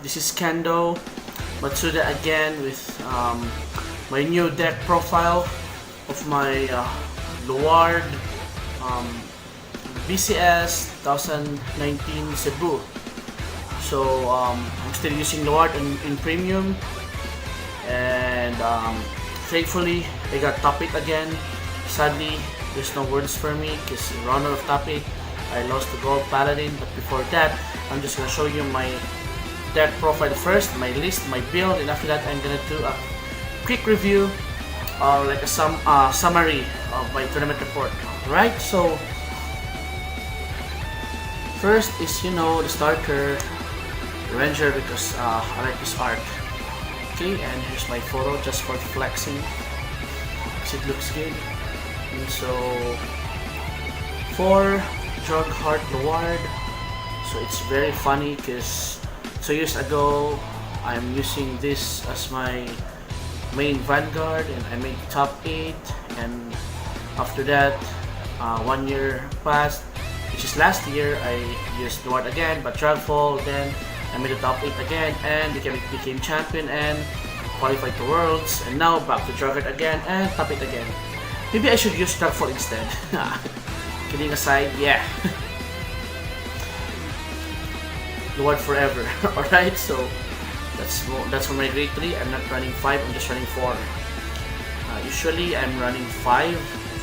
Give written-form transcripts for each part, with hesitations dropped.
This is Kendo Matsuda again with my new deck profile of my Luard BCS 2019 Cebu. So I'm still using Luard in premium, and thankfully I got top 8 again. Sadly, there's no words for me because in round of top 8 I lost to gold Paladin. But before that, I'm just gonna show you my deck profile first, my list, my build, and after that I'm gonna do a quick review, like a summary of my tournament report. Right, so first is, you know, the starter Ranger, because I like this art. Okay, and here's my photo just for flexing because it looks good. And so for Drug Heart Luard, so it's very funny because 2 years ago I'm using this as my main vanguard and I made top 8, and after that 1 year passed, which is last year. I used Luard again, but Dragfall, then I made the top 8 again and became champion and qualified to Worlds, and now back to Dragard again and top 8 again. Maybe I should use Dragfall instead. Kidding aside, yeah. Luard forever. Alright, so that's for my grade 3. I'm not running 5, I'm just running 4. Usually I'm running 5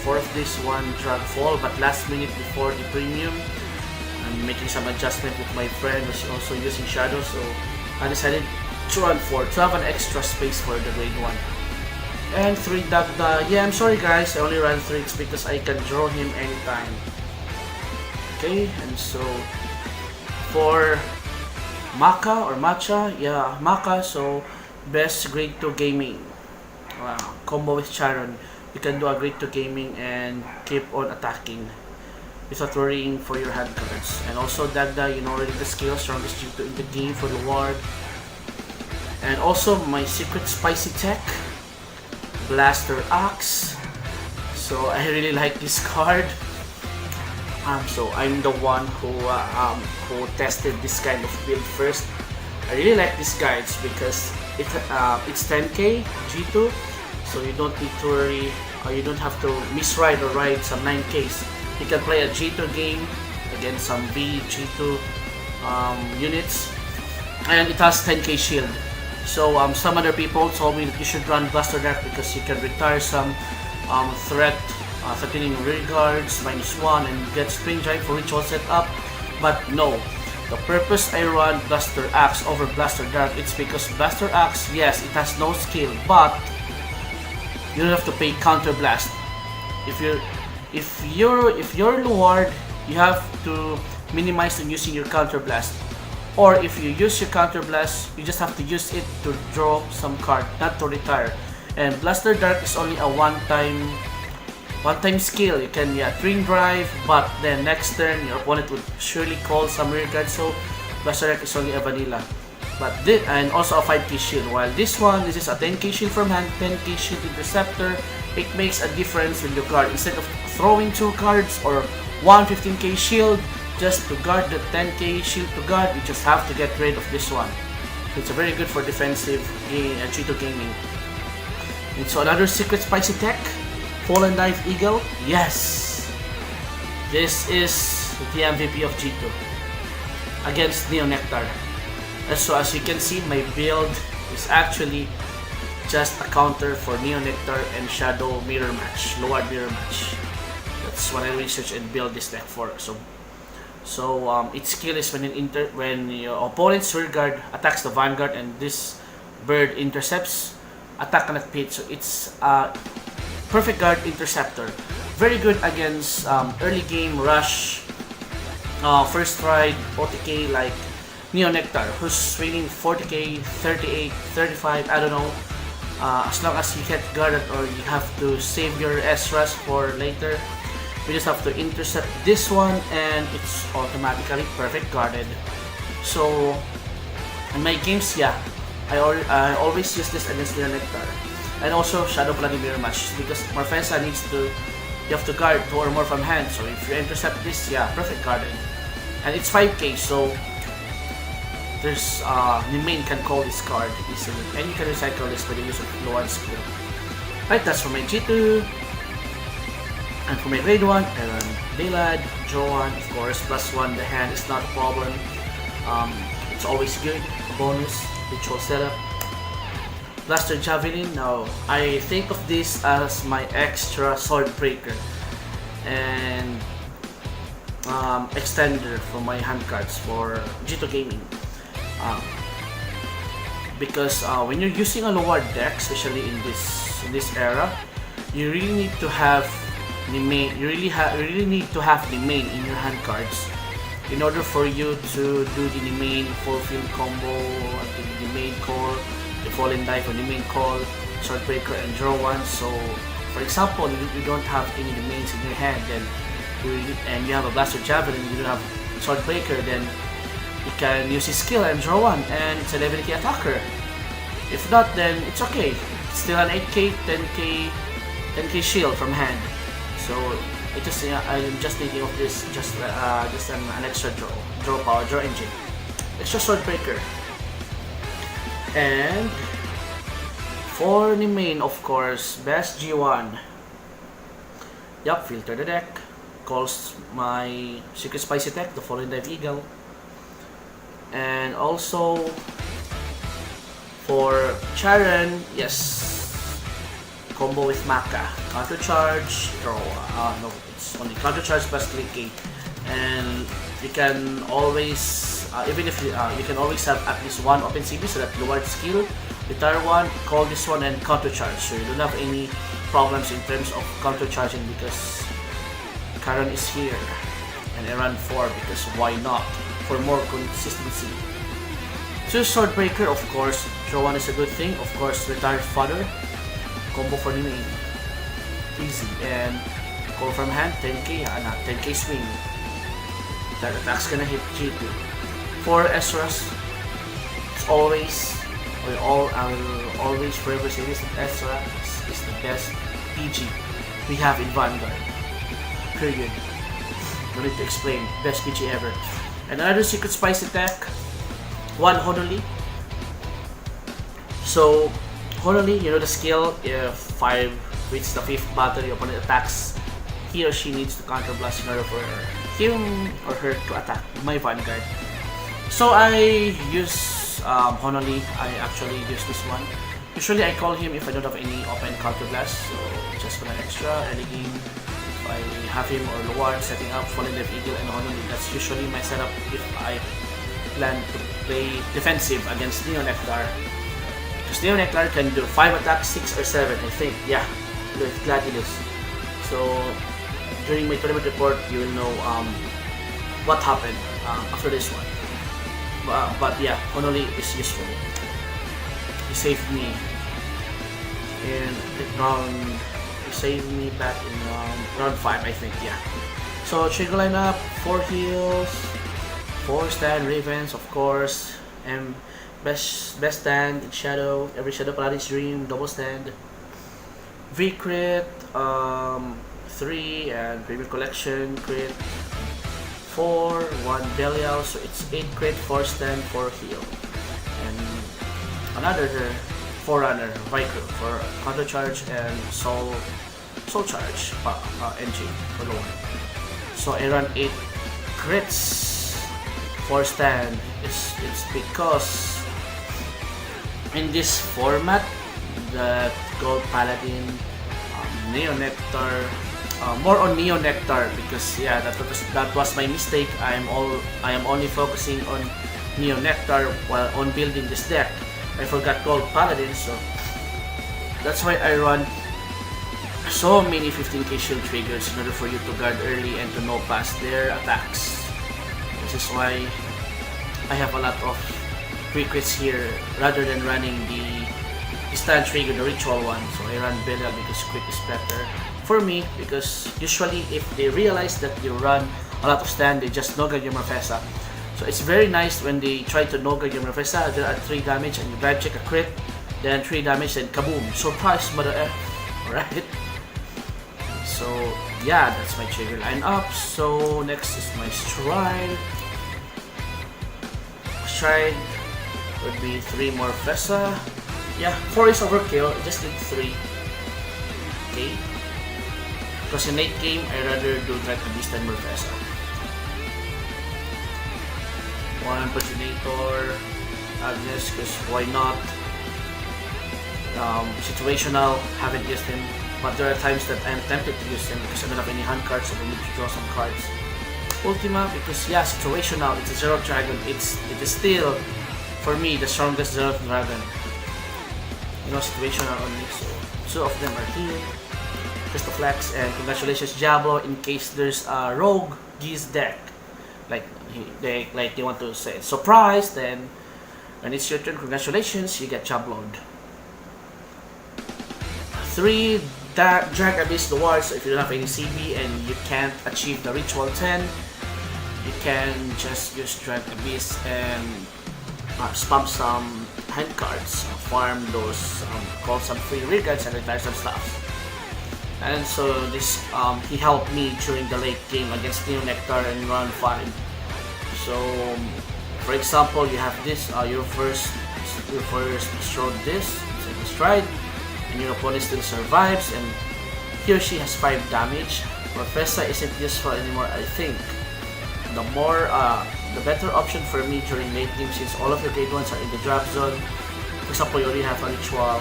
for this one Dragfall, but last minute before the premium I'm making some adjustment with my friend who's also using Shadow, so I decided to run 4 to have an extra space for the grade 1. And 3 Dagda, yeah, I'm sorry guys, I only ran 3 because I can draw him anytime. Okay, and so for Macha or Macha, yeah, Macha, so best grade 2 gaming. Combo with Charon, you can do a grade 2 gaming and keep on attacking without worrying for your hand cards. And also Dagda, you know already the skill, strongest G2 in the game for Luard. And also my secret spicy tech, Blaster Axe. So I really like this card. So I'm the one who tested this kind of build first. I really like these guides because it's 10k G2, so you don't need to worry, or you don't have to misride or ride some 9ks. You can play a G2 game against some B G2 units, and it has 10k shield. So some other people told me that you should run Blaster Dark because you can retire some threatening rear guards -1 and get Spring Giant for ritual setup. But no, the purpose I run Blaster Axe over Blaster Dark, it's because Blaster Axe, yes, it has no skill, but you don't have to pay counter blast. If you're Luard, you have to minimize on using your counter blast. Or if you use your counter blast, you just have to use it to draw some card, not to retire. And Blaster Dark is only a one-time skill. You can Twin Drive, but then next turn your opponent would surely call some rear guard, so Blaster Dark is only a vanilla. But this, and also a 5k shield, while this is a 10k shield from hand, 10k shield interceptor. It makes a difference when you guard. Instead of throwing 2 cards or 1 15k shield just to guard the 10k shield to guard, you just have to get rid of this one. So it's a very good for defensive G2 gaming. And so another secret spicy tech, Fallen Knife Eagle. Yes, this is the MVP of G2 against Neo Nectar. And so as you can see, my build is actually just a counter for Neo Nectar and Shadow mirror match, Luard mirror match. That's what I researched and build this deck for. So its skill is when your opponent's rear guard attacks the vanguard and this bird intercepts, attack cannot hit. So it's a perfect guard interceptor. Very good against early game rush, first ride, OTK like Neo Nectar, who's swinging 40k, 38, 35, I don't know. As long as you get guarded or you have to save your esras for later, we just have to intercept this one and it's automatically perfect guarded. So in my games, yeah, I always use this against Neo Nectar. And also Shadow Paladin mirror match, because Morfessa you have to guard 2 or more from hand, so if you intercept this, yeah, perfect guarded. And it's 5k, so there's the main can call this card easily, and you can recycle this by the use of Luard skill. Right, that's for my G2. And for my grade 1, I run Daylight, draw 1, of course, +1, the hand is not a problem. It's always good, a bonus, ritual setup. Blaster Javelin, now I think of this as my extra sword breaker and extender for my hand cards for G2 gaming. Because when you're using a Luard deck, especially in this era, you really need to have the main. You really need to have the main in your hand cards in order for you to do the main fulfill combo, the main call, the fallen die for the main call, sword breaker, and draw 1. So, for example, you don't have any of the mains in your hand, then and you have a Blaster Javelin, you don't have sword breaker, then you can use his skill and draw 1, and it's a level 8 attacker. If not, then it's okay. It's still an 8k, 10k shield from hand. So I'm just thinking of this just an extra draw power, draw engine, extra sword breaker. And for the main, of course, best G1. Yup, filter the deck. Calls my Secret Spicy Tech, the Fallen Dive Eagle. And also for Charon, yes, combo with Macha. Counter charge, draw. No, it's only counter charge plus 3k. And you can always, even if you can always have at least one open CB, so that Luard skill, retire one, call this one, and counter charge. So you don't have any problems in terms of counter charging because Charon is here, and I run 4 because why not? For more consistency. So sword breaker, of course, draw 1 is a good thing. Of course, retire fodder, combo for the main, easy, and call from hand 10k, 10k swing. That attack's gonna hit G2. For esras, it's always, I will always forever say this, that esras is the best PG we have in Vanguard. Period. No need to explain. Best PG ever. And another Secret Spice attack, one Honolly. So Honolly, you know the skill, if 5 reaches the 5th battle, your opponent attacks, he or she needs to counter blast in order for him or her to attack my Vanguard. So I use Honolly. I actually use this one. Usually I call him if I don't have any open counter blast, so just for an extra early game, if I have him or Luard setting up Fallen Dive Eagle and Honolly, that's usually my setup if I plan to play defensive against Neo Nectar. Because Neo Nectar can do 5 attacks, 6 or 7, I think. Yeah, with Gladiolus. So during my tournament report, you will know what happened after this one. But yeah, Honolly is useful. He saved me in round. He saved me back in round 5, I think. Yeah. So trigger lineup: 4 heals, 4 stand Ravens, of course, and best stand in Shadow. Every Shadow Paladin's Dream, double stand. V crit, 3, and Premium Collection crit 4, 1 Belial, so it's 8 crit, 4 stand, 4 heal. And another Forerunner, Vicro for counter charge and soul charge, NG for the one. So I run 8 crits, 4 stand. It's because in this format, the Gold Paladin, Neo Nectar, more on Neo Nectar because yeah, that was my mistake. I am only focusing on Neo Nectar while on building this deck. I forgot Gold Paladin, so that's why I run so many 15k shield triggers in order for you to guard early and to know past their attacks. This is why I have a lot of quick crits here rather than running the stand trigger, the ritual one. So I run Belial because quick is better for me, because usually if they realize that you run a lot of stand, they just no-guard your Morfessa. So it's very nice when they try to no-guard your Morfessa, they're at 3 damage and you drive check a crit, then 3 damage and kaboom, surprise mother F, alright? So yeah, that's my trigger line up. So next is my Stride. stride would be 3 Morfessa. Yeah, 4 is overkill, I just need 3. Okay? Because in late game, I rather do dragabbyss than Morfessa. 1 Paginator, Agnes, because why not? Situational, haven't used him, but there are times that I'm tempted to use him because I don't have any hand cards, so I need to draw some cards. Ultima, because yeah, situational, it's a zero dragon, it is still, for me, the strongest zero dragon. You know, situational only, so 2 of them are here. Just to flex, and congratulations Diablo, in case there's a rogue geese deck. Like they want to say surprise, then when it's your turn, congratulations, you get Diabloed. 3 dragabbyss Luard, so if you don't have any CB and you can't achieve the ritual 10, you can just use dragabbyss and spam some hand cards, farm those, call some free regards and retire some stuff. And so this he helped me during the late game against Neo Nectar and run 5. So for example, you have this, your first showed this, second stride, and your opponent still survives, and he or she has 5 damage. Morfessa isn't useful anymore, I think. The better option for me during late game, since all of your grade 1s are in the drop zone. For example, you already have a ritual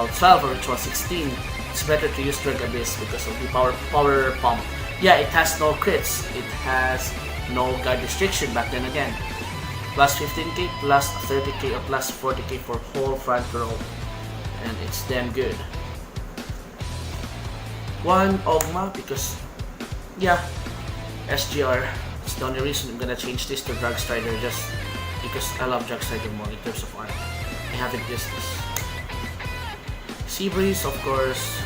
12 or ritual 16. It's better to use dragabbyss because of the power pump. Yeah, it has no crits, it has no guard restriction, but then again, plus 15k, plus 30k, or plus 40k for whole front row, and it's damn good. 1 Ogma, because yeah, SGR. It's the only reason I'm gonna change this to Drag Strider, just because I love Drag Strider more in terms of art. I haven't used this. Seabreeze, of course,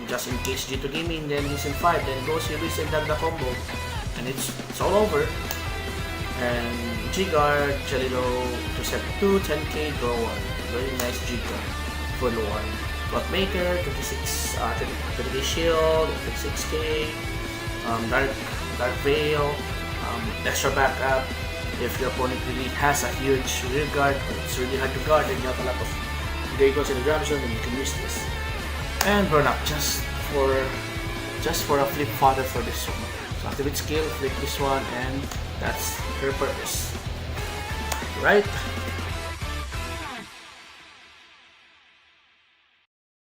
just in case G2 Gaming, then he's in 5, then go Seabreeze and done the combo, and it's all over. And G-Guard, Jelilo, to set 2, 10k, draw 1. Very nice G-Guard for Luard. Clockmaker, 26, 30k shield, 36k, Dark Veil, extra backup. If your opponent really has a huge rear guard, or it's really hard to guard, and you have a lot of Dragons in the grab zone, then you can use this. And burn up just for a flip fodder for this one. So activate skill, flip this one, and that's her purpose. Right?